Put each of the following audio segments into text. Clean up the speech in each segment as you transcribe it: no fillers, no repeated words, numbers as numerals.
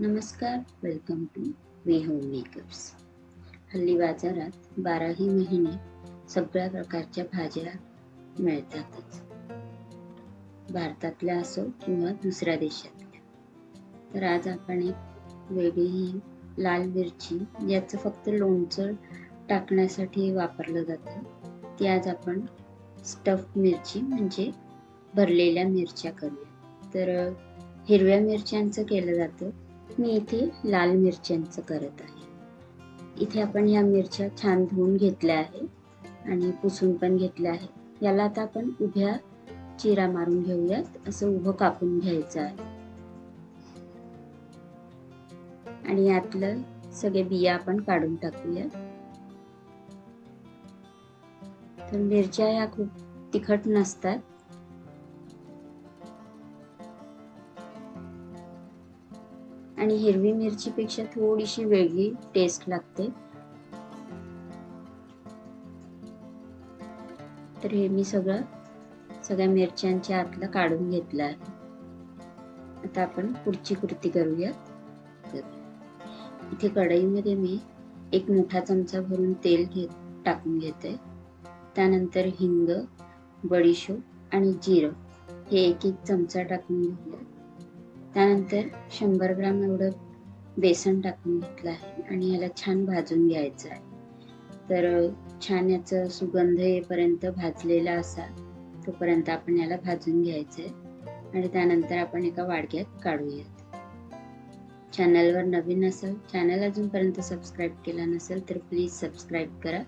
नमस्कार, welcome to V home makers. हल्ली बाजारात 12ही महिने सगळ्या प्रकारच्या भाज्या मिळतातच. भारतातल्या असो किंवा दुसऱ्या देशातल्या. तर आज आपण एक वेगळी लाल मिरची, याचं फक्त लोणचं टाकण्यासाठी वापरलं जातं, ती आज आपण स्टफ मिरची म्हणजे भरलेल्या मिरच्या करूया. तर हिरव्या मिरच्यांचं केलं जातं, मी इथे लाल मिरच्यांचं करत आहे. इथे आपण ह्या मिरच्या छान धुवून घेतल्या आहे आणि पुसून पण घेतल्या आहे. याला आता आपण उभ्या चिरा मारून घेऊयात, असं उभं कापून घ्यायचं आहे. आणि यातलं सगळे बिया आपण काढून टाकूया. तर मिरच्या ह्या खूप तिखट नसतात. आणि हिरवी मिरचीपेक्षा थोडीशी वेगळी टेस्ट लागते. तर हे मी सगळ्या मिरच्यांच्या आतलं काढून घेतलं आहे. आता आपण पुढची कृती करूयात. तर इथे कढईमध्ये मी एक मोठा चमचा भरून तेल टाकून घेते. त्यानंतर हिंग, बडीशोप आणि जिरं हे एक चमचा टाकून घेऊया. त्यानंतर 100 ग्राम एवढं बेसन टाकून घेतलं आहे आणि याला छान भाजून घ्यायचं आहे. तर छान याचा सुगंध येईपर्यंत भाजलेला असा तोपर्यंत आपण याला भाजून घ्यायचं आहे. आणि त्यानंतर आपण एका वाडक्यात काढूयात. चॅनलवर नवीन असाल, चॅनल अजूनपर्यंत सबस्क्राईब केला नसेल तर प्लीज सबस्क्राईब करा.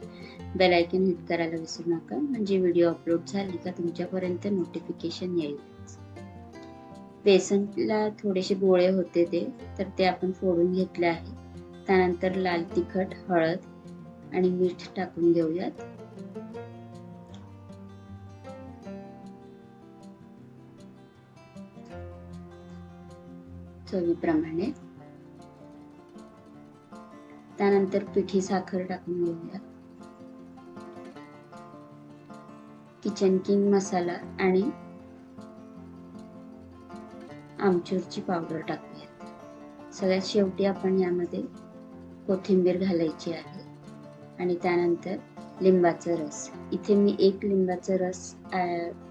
बेल आयकॉन हिट करायला विसरू नका, म्हणजे व्हिडिओ अपलोड झाली का तुमच्यापर्यंत नोटिफिकेशन येईल. बेसनला थोडेसे गोळे होते ते आपण फोडून घेतले आहे. त्यानंतर लाल तिखट, हळद आणि मीठ टाकून घेऊयात. चवीप्रमाणे. त्यानंतर पिठी साखर टाकून घेऊया. किचन किंग मसाला आणि आमचूरची पावडर टाकूया. सगळ्यात शेवटी आपण यामध्ये कोथिंबीर घालायची आहे. आणि त्यानंतर लिंबाचा रस. इथे मी 1 लिंबाचा रस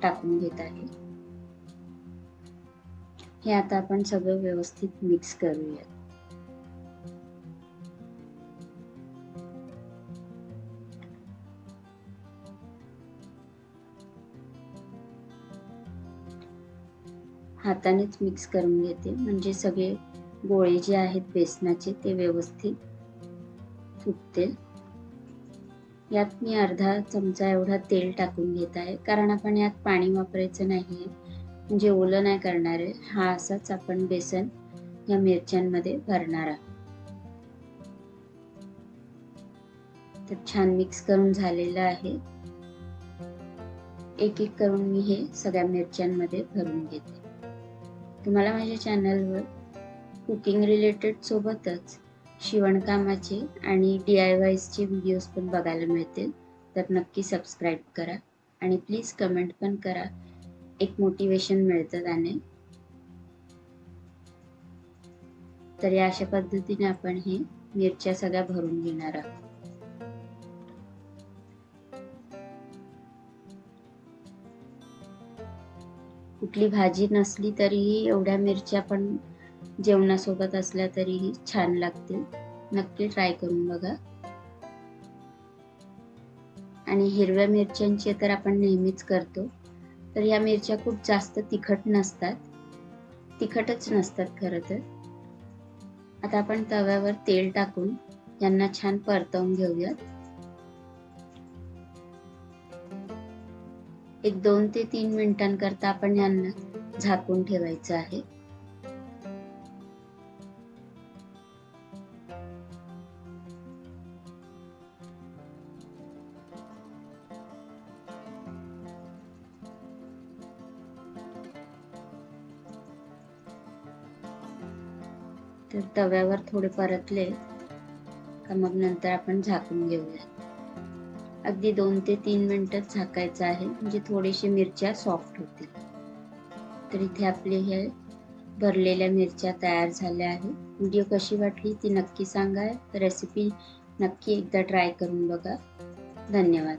टाकून घेत आहे. हे आता आपण सगळं व्यवस्थित मिक्स करूया. हातानेच मिक्स करून घेते, म्हणजे सगळे गोळे जे आहेत बेसनाचे ते व्यवस्थित फुटतील. यात मी अर्धा चमचा एवढा तेल टाकून घेत आहे, कारण आपण यात पाणी वापरायचं नाहीये, म्हणजे ओलं नाही करणार आहे. हा असाच आपण बेसन या मिरच्यांमध्ये भरणार आहोत. तर छान मिक्स करून झालेलं आहे. एक एक करून मी हे सगळ्या मिरच्यांमध्ये भरून घेते. तुम्हाला माझ्या चॅनलवर कुकिंग रिलेटेड सोबतच शिवणकामाचे आणि DIYचे व्हिडिओज पण बघायला मिळतील. तर नक्की सबस्क्राईब करा आणि प्लीज कमेंट पण करा, एक मोटिवेशन मिळतं त्याने. तर या अशा पद्धतीने आपण हे मिरच्या सगळ्या भरून घेणार आहोत. कुठली भाजी नसली तरीही एवढ्या मिरच्या पण जेवणासोबत असल्या तरीही छान लागतील. नक्की ट्राय करून बघा. आणि हिरव्या मिरच्यांची तर आपण नेहमीच करतो. तर या मिरच्या खूप जास्त तिखटच नसतात खरं तर. आता आपण तव्यावर तेल टाकून यांना छान परतवून घेऊयात. 2 ते 3 मिनिटांकरता आपण यांना झाकून ठेवायचं आहे. तर तव्यावर थोडे परतले का मग नंतर आपण झाकून घेऊया. अगदी 2 ते 3 मिनिटच झाकायचं आहे, म्हणजे थोडेसे मिरच्या सॉफ्ट होतील. तर इथे आपले हे भरलेल्या मिरच्या तयार झाल्या आहेत. व्हिडिओ कशी वाटली ती नक्की सांगा. रेसिपी नक्की एकदा ट्राय करून बघा. धन्यवाद.